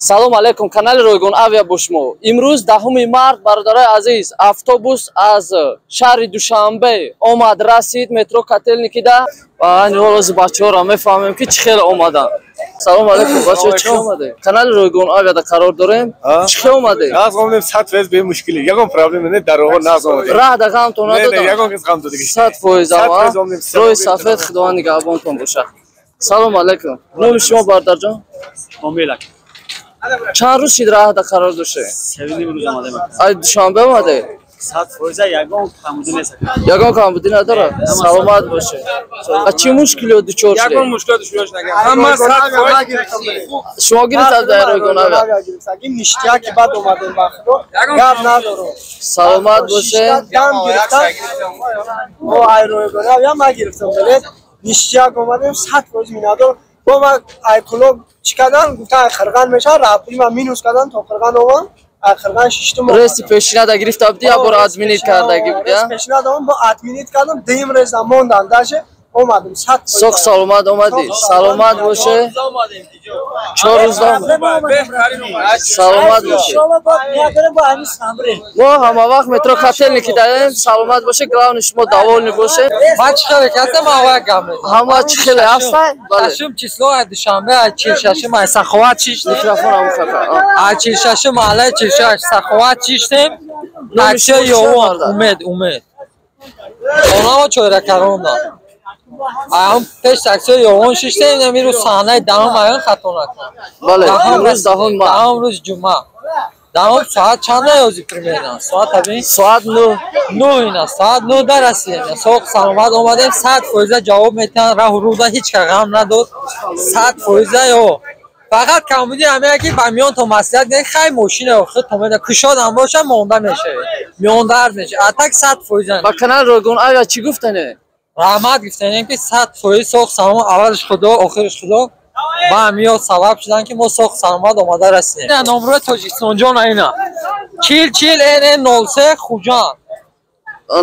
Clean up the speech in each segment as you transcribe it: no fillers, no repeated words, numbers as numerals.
салом алейкум, канали Ройгон авиа бо шумо. Имрӯз 10 март бародарои азиз, автобус аз шаҳри Душанбе омад расид метро Котельникида ва айни ҳол ози бачаҳоро мефаҳмем ки чӣ хел омаданд. Салом алейкум бачаҳо, чӣ хел омадед? Канали Ройгон авиада қарор дорем. Чӣ хел омадед? Нағз омадем 100% бе мушкилӣ. Ягон проблема не дар роҳ нағз омадем. Раҳ да ғамтон надодам. Не, ягон кис ғам додагӣ. 100% роҳи сафед худованд нигаҳбонтон бошад. Салом алейкум. Номи шумо бародарҷон? Омила. Чанд рӯз шид раҳда қарор доште? 7 рӯз омадем. Ай Душанбе омаде? 100% ягон камбудӣ нест. Ягон камбудӣ надорад? Саломат бошед. Чӣ мушкилот дучор шудед? Ягон мушкилот душор нагирд. Ҳама 100%. Шумо гирифтед дар Ройгон авиа? Гирифтагим ништияки бад омадем вақто. Гап надорам. Саломат бошед. Гам гирифтам. Мо ай Ройгон авиа ма гирифтам. Билет ништияк омадем 100% минадор. Бо ма ай клуб чикадан гуфта ай қирған меша рапли ма минус кадан то қирған овам. Ай қирған шиштум. Рейси пешина гирифта будӣ ё бор админит кардаги будӣ? Рейси пешина дам бо админит кардам. Дим рейса мондан даше омадем 100%. Соқ саломат омадӣ. Саломат бошед. 4 рӯз омадем. Саломат бошед. мо ҳама вақт метро Котельникида даем. Саломат бошед. Главное шумо довольны бошед. Ма чӣ хеле кардам аввал гамре. Ҳама чӣ хеле ҳастанд? Шашум число Душанбе 46 май Саховат чиш. Микрофонам хака. 46 маҳаллаи 46 Саховат чиштем. Такси ёвон умед. Онама чойракаронда. Ам пеш такси ёвон шиштем намиру саҳнаи дам аён хато накунам. Бале, имрӯз 10 март. Дам рӯз ҷумъа. Дам соат чанда ёзи примерно? Соат абин? Соат 9. 9 ина, соат 9 да расидем. Соқ саломат омадем 100% ҷавоб метиҳанд. Раҳу рӯда ҳеҷ ка ғам надод. 100% ё. Фақат камбудӣ ҳамея ки ба миён то маслиҳат гирем хай мошина охир то меда кушодам боша монда мешавед. Миондард мешавед. Атак 100%. Ба канали Ройгон авиа чӣ гуфтане? Раҳмат гуфтанем ки 100% соқ саломат аввалиш худо охириш худо ба ҳамиё сабаб шудан ки мо соқ саломат омада расидем. Номрои Тоҷикистонҷон айна 40 NN03 Хуҷанд.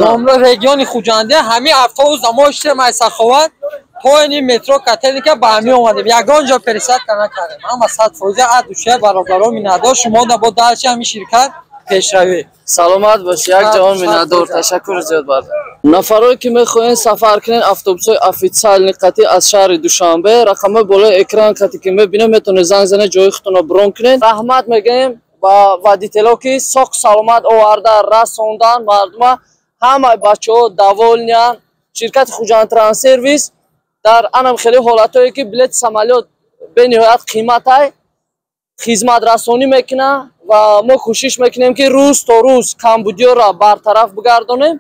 Номрои региони Хуҷанди ҳамин автобус дамоиште май Саховат то ини метро Котельника ба ҳамин омадем. Ягон ҷо пересадка накардем. Ҳама 100% адушия баробаро миннатдор шумо да бо дарчи ҳамин ширкат пешравӣ. Саломат бошед. Як ҷаҳон миннатдор. Ташаккур зиёд барда. Нафароне ки мехоҳед сафар кунед автобусҳои официални қатъи аз шаҳри Душанбе рақамҳои болои экран қатъи ки мебинед метавонед занг занед ҷои худтонро брон кунед. Раҳмат мегӯем ба водитело ки соқ саломат оварда расондан мардума. Ҳамаи бачаҳо довольнянд. Ширкати Хуҷанд Транссервис дар анам хеле ҳолатое ки билети самолёт бениҳоят қиматай хизматрасонӣ мекунад ва мо кӯшиш мекунем ки рӯз то рӯз камбудиёро бартараф бигардонем.